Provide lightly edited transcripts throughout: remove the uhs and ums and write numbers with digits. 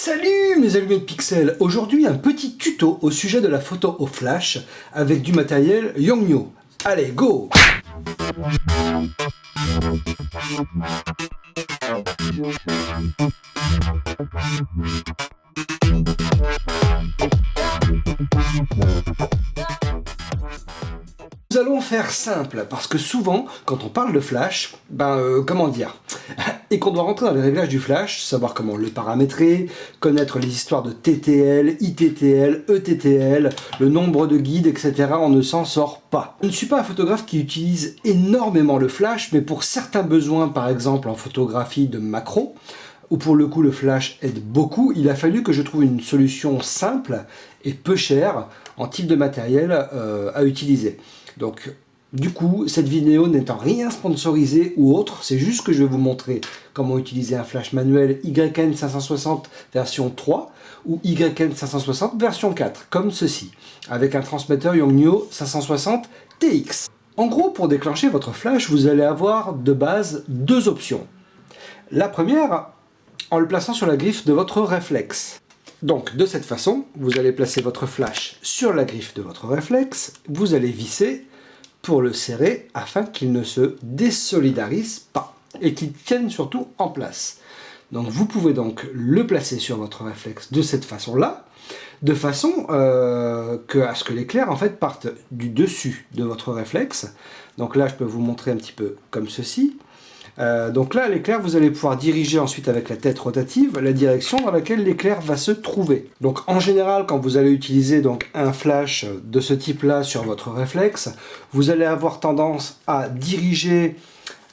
Salut mes allumés de pixels. Aujourd'hui un petit tuto au sujet de la photo au flash avec du matériel Yongnuo. Allez, go! Nous allons faire simple, parce que souvent, quand on parle de flash, comment dire, et qu'on doit rentrer dans les réglages du flash, savoir comment le paramétrer, connaître les histoires de TTL, ITTL, ETTL, le nombre de guides, etc., on ne s'en sort pas. Je ne suis pas un photographe qui utilise énormément le flash, mais pour certains besoins, par exemple en photographie de macro, où pour le coup le flash aide beaucoup, il a fallu que je trouve une solution simple et peu chère en type de matériel à utiliser. Donc du coup, cette vidéo n'étant rien sponsorisée ou autre, c'est juste que je vais vous montrer comment utiliser un flash manuel YN560 version 3 ou YN560 version 4, comme ceci, avec un transmetteur Yongnuo 560 TX. En gros, pour déclencher votre flash, vous allez avoir de base deux options. La première, en le plaçant sur la griffe de votre réflexe. Donc de cette façon, vous allez placer votre flash sur la griffe de votre réflexe, vous allez visser pour le serrer afin qu'il ne se désolidarise pas et qu'il tienne surtout en place. Donc vous pouvez donc le placer sur votre réflexe de cette façon-là, de façon à ce que l'éclair en fait parte du dessus de votre réflexe. Donc là je peux vous montrer un petit peu comme ceci. Donc là, l'éclair, vous allez pouvoir diriger ensuite avec la tête rotative la direction dans laquelle l'éclair va se trouver. Donc en général, quand vous allez utiliser donc un flash de ce type-là sur votre réflexe, vous allez avoir tendance à diriger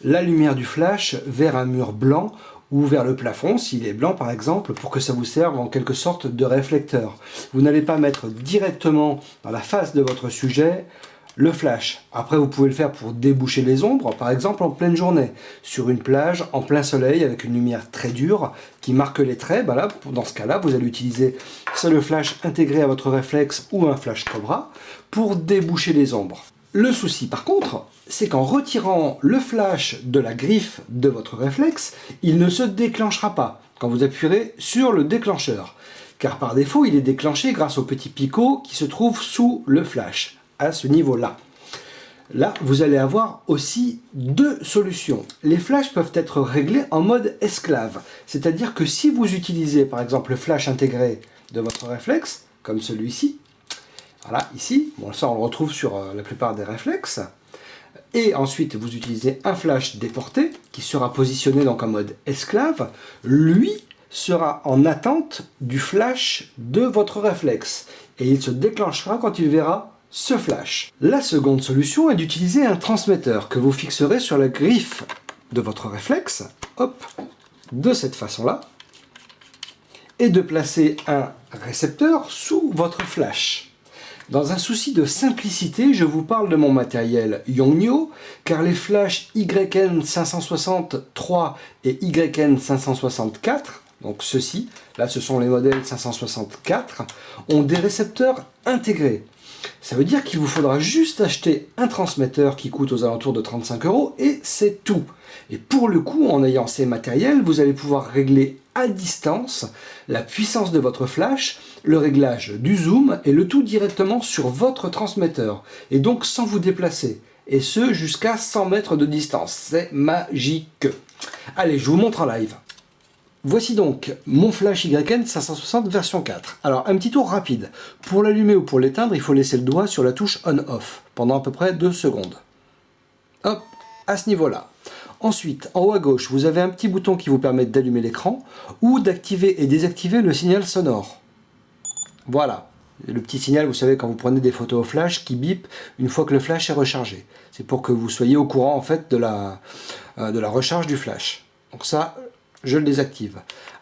la lumière du flash vers un mur blanc ou vers le plafond, s'il est blanc par exemple, pour que ça vous serve en quelque sorte de réflecteur. Vous n'allez pas mettre directement dans la face de votre sujet le flash. Après, vous pouvez le faire pour déboucher les ombres, par exemple en pleine journée, sur une plage, en plein soleil, avec une lumière très dure, qui marque les traits. Là, dans ce cas-là, vous allez utiliser soit le flash intégré à votre réflexe ou un flash Cobra pour déboucher les ombres. Le souci, par contre, c'est qu'en retirant le flash de la griffe de votre réflexe, il ne se déclenchera pas quand vous appuierez sur le déclencheur. Car par défaut, il est déclenché grâce au petit picot qui se trouve sous le flash. À ce niveau-là. Là, vous allez avoir aussi deux solutions. Les flashs peuvent être réglés en mode esclave. C'est-à-dire que si vous utilisez par exemple le flash intégré de votre réflexe, comme celui-ci, voilà, ici, bon, ça on le retrouve sur la plupart des réflexes, et ensuite vous utilisez un flash déporté, qui sera positionné donc en mode esclave, lui sera en attente du flash de votre réflexe. Et il se déclenchera quand il verra ce flash. La seconde solution est d'utiliser un transmetteur que vous fixerez sur la griffe de votre réflexe, hop, de cette façon-là, et de placer un récepteur sous votre flash. Dans un souci de simplicité, je vous parle de mon matériel Yongnuo, car les flashs YN560-3 et YN564, donc ceux-ci, là ce sont les modèles 564, ont des récepteurs intégrés. Ça veut dire qu'il vous faudra juste acheter un transmetteur qui coûte aux alentours de 35 € et c'est tout. Et pour le coup, en ayant ces matériels, vous allez pouvoir régler à distance la puissance de votre flash, le réglage du zoom et le tout directement sur votre transmetteur. Et donc sans vous déplacer. Et ce jusqu'à 100 mètres de distance. C'est magique. Allez, je vous montre en live. Voici donc mon flash YN560 version 4. Alors un petit tour rapide. Pour l'allumer ou pour l'éteindre, il faut laisser le doigt sur la touche on-off pendant à peu près 2 secondes. Hop, à ce niveau-là. Ensuite, en haut à gauche, vous avez un petit bouton qui vous permet d'allumer l'écran ou d'activer et désactiver le signal sonore. Voilà, le petit signal, vous savez, quand vous prenez des photos au flash qui bip une fois que le flash est rechargé. C'est pour que vous soyez au courant en fait de la recharge du flash. Donc ça, je le désactive.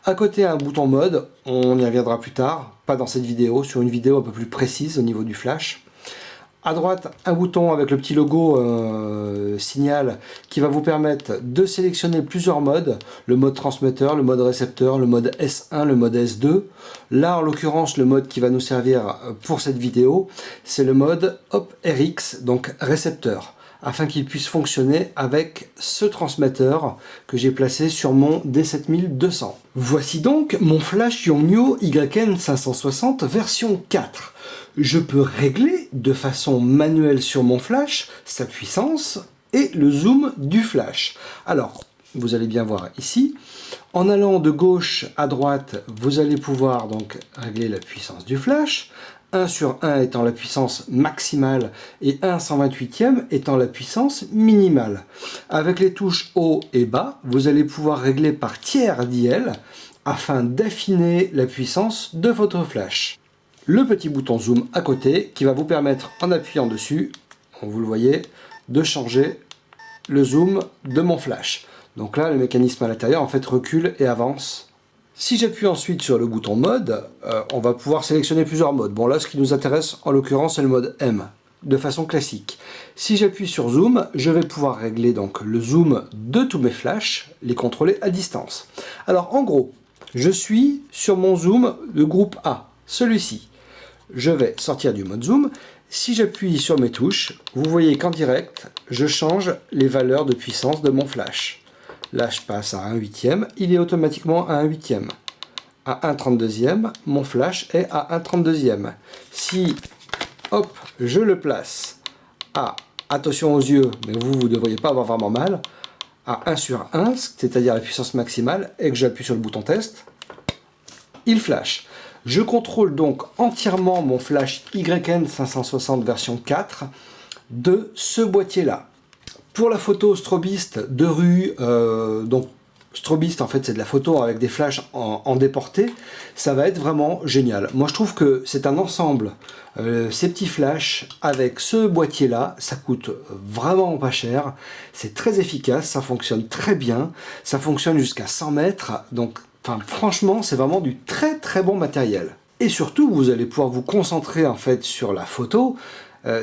À côté, un bouton mode, on y reviendra plus tard, pas dans cette vidéo, sur une vidéo un peu plus précise au niveau du flash. À droite, un bouton avec le petit logo signal qui va vous permettre de sélectionner plusieurs modes, le mode transmetteur, le mode récepteur, le mode S1, le mode S2. Là, en l'occurrence, le mode qui va nous servir pour cette vidéo, c'est le mode RX, donc récepteur. afin qu'il puisse fonctionner avec ce transmetteur que j'ai placé sur mon D7200. Voici donc mon flash Yongnuo YN560 version 4. Je peux régler de façon manuelle sur mon flash sa puissance et le zoom du flash. Alors, vous allez bien voir ici, en allant de gauche à droite, vous allez pouvoir donc régler la puissance du flash, 1/1 étant la puissance maximale et 1/128e étant la puissance minimale. Avec les touches haut et bas, vous allez pouvoir régler par tiers d'IL afin d'affiner la puissance de votre flash. Le petit bouton zoom à côté qui va vous permettre, en appuyant dessus, vous le voyez, de changer le zoom de mon flash. Donc là, le mécanisme à l'intérieur en fait recule et avance. Si j'appuie ensuite sur le bouton mode, on va pouvoir sélectionner plusieurs modes. Bon là, ce qui nous intéresse en l'occurrence, c'est le mode M, de façon classique. Si j'appuie sur zoom, je vais pouvoir régler donc le zoom de tous mes flashs, les contrôler à distance. Alors en gros, je suis sur mon zoom de groupe A, celui-ci. Je vais sortir du mode zoom. Si j'appuie sur mes touches, vous voyez qu'en direct, je change les valeurs de puissance de mon flash. Là, je passe à 1/8e, il est automatiquement à 1/8e. À 1/32e, mon flash est à 1/32e. Si, hop, je le place à, attention aux yeux, mais vous ne devriez pas avoir vraiment mal, à 1/1, c'est-à-dire la puissance maximale, et que j'appuie sur le bouton test, il flash. Je contrôle donc entièrement mon flash YN560 version 4 de ce boîtier-là. Pour la photo strobiste de rue, donc strobiste en fait c'est de la photo avec des flashs en déporté, ça va être vraiment génial. Moi je trouve que c'est un ensemble, ces petits flashs avec ce boîtier là, ça coûte vraiment pas cher, c'est très efficace, ça fonctionne très bien, ça fonctionne jusqu'à 100 mètres, donc enfin, franchement c'est vraiment du très très bon matériel. Et surtout vous allez pouvoir vous concentrer en fait sur la photo,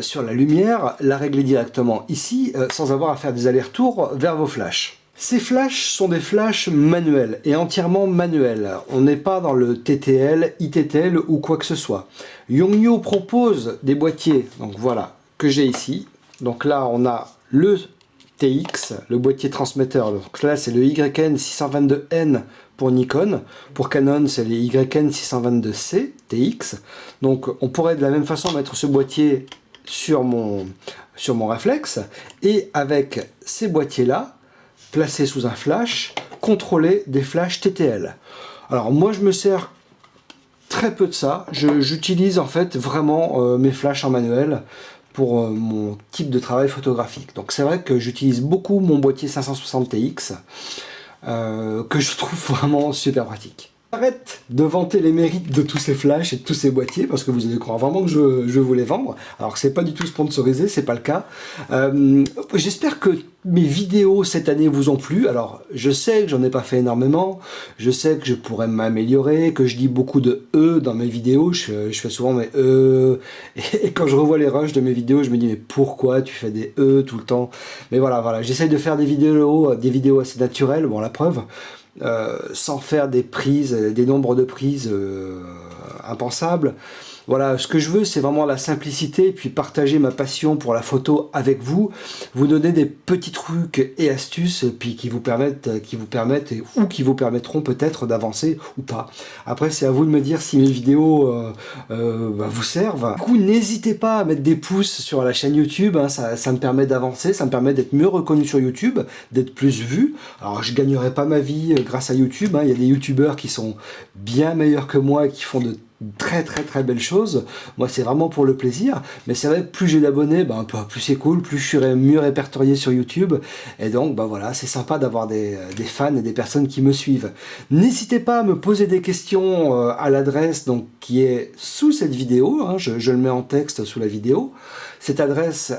sur la lumière, la régler directement ici, sans avoir à faire des allers-retours vers vos flashs. Ces flashs sont des flashs manuels, et entièrement manuels. On n'est pas dans le TTL, ITTL ou quoi que ce soit. Yongnuo propose des boîtiers, donc voilà, que j'ai ici. Donc là, on a le TX, le boîtier transmetteur. Donc là, c'est le YN622N pour Nikon. Pour Canon, c'est les YN622C TX. Donc on pourrait de la même façon mettre ce boîtier sur mon réflexe, et avec ces boîtiers là placés sous un flash, contrôler des flashs TTL. Alors moi je me sers très peu de ça, j'utilise en fait vraiment mes flashs en manuel pour mon type de travail photographique. Donc c'est vrai que j'utilise beaucoup mon boîtier 560 TX que je trouve vraiment super pratique. J'arrête de vanter les mérites de tous ces flashs et de tous ces boîtiers parce que vous allez croire vraiment que je vous les vendre. Alors c'est pas du tout sponsorisé, c'est pas le cas. J'espère que mes vidéos cette année vous ont plu. Alors je sais que j'en ai pas fait énormément, je sais que je pourrais m'améliorer, que je dis beaucoup de E dans mes vidéos, je fais souvent mes E, et quand je revois les rushs de mes vidéos, je me dis mais pourquoi tu fais des E tout le temps? Mais voilà, j'essaye de faire des vidéos assez naturelles, bon la preuve. Sans faire des prises, des nombres de prises impensables. Voilà, ce que je veux, c'est vraiment la simplicité, et puis partager ma passion pour la photo avec vous, vous donner des petits trucs et astuces, puis qui vous permettent ou qui vous permettront peut-être d'avancer ou pas. Après, c'est à vous de me dire si mes vidéos vous servent. Du coup, n'hésitez pas à mettre des pouces sur la chaîne YouTube, hein, ça me permet d'avancer, ça me permet d'être mieux reconnu sur YouTube, d'être plus vu. Alors, je gagnerai pas ma vie grâce à YouTube, hein. Il y a des youtubeurs qui sont bien meilleurs que moi, qui font de très belles choses. Moi c'est vraiment pour le plaisir, mais c'est vrai que plus j'ai d'abonnés, plus c'est cool, plus je serai mieux répertorié sur YouTube, et donc voilà, c'est sympa d'avoir des fans et des personnes qui me suivent. N'hésitez pas à me poser des questions à l'adresse donc qui est sous cette vidéo, hein, je le mets en texte sous la vidéo. Cette adresse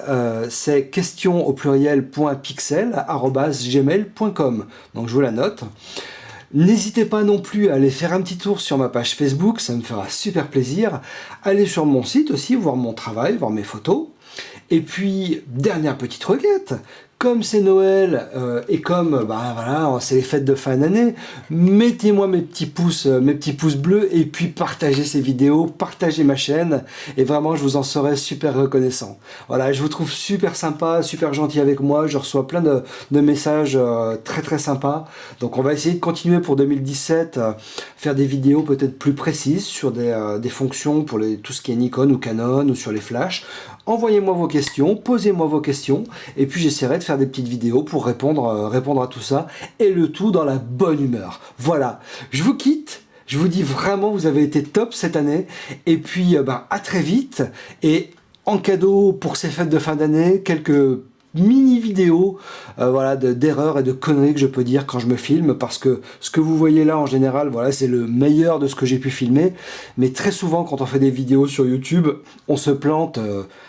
c'est question au pluriel .pixel@gmail.com, donc je vous la note. N'hésitez pas non plus à aller faire un petit tour sur ma page Facebook, ça me fera super plaisir. Allez sur mon site aussi, voir mon travail, voir mes photos. Et puis, dernière petite requête, comme c'est Noël et comme bah voilà, c'est les fêtes de fin d'année, mettez-moi mes petits pouces bleus et puis partagez ces vidéos, partagez ma chaîne et vraiment je vous en serai super reconnaissant. Voilà, je vous trouve super sympa, super gentil avec moi, je reçois plein de messages très très sympas. Donc on va essayer de continuer pour 2017, faire des vidéos peut-être plus précises sur des fonctions pour tout ce qui est Nikon ou Canon ou sur les flashs. Envoyez-moi vos questions, posez-moi vos questions, et puis j'essaierai de faire des petites vidéos pour répondre à tout ça, et le tout dans la bonne humeur. Voilà, je vous quitte, je vous dis vraiment, vous avez été top cette année, et puis à très vite, et en cadeau pour ces fêtes de fin d'année, quelques mini vidéos voilà, d'erreurs et de conneries que je peux dire quand je me filme, parce que ce que vous voyez là en général, voilà, c'est le meilleur de ce que j'ai pu filmer, mais très souvent quand on fait des vidéos sur YouTube, on se plante,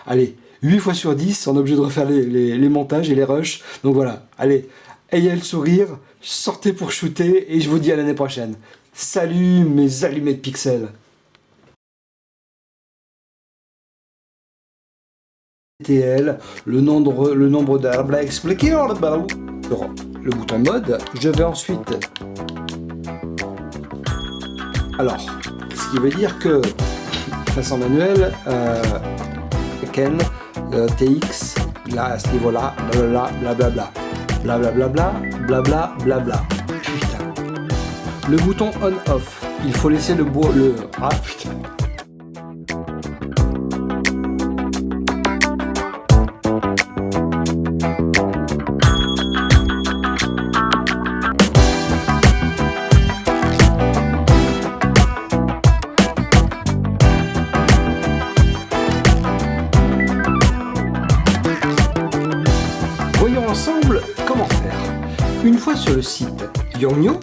allez, 8 fois sur 10, on est obligé de refaire les montages et les rushs, donc voilà, allez, ayez le sourire, sortez pour shooter, et je vous dis à l'année prochaine. Salut mes allumés de pixels. TTL, le nombre d'arbres à expliquer, le bouton mode, je vais ensuite... Alors, ce qui veut dire que, façon manuelle, Ken, TX, là, à ce niveau-là, blablabla, blablabla, blablabla, putain. Le bouton on-off, il faut laisser ah putain. Voyons ensemble comment faire. Une fois sur le site Yongnuo,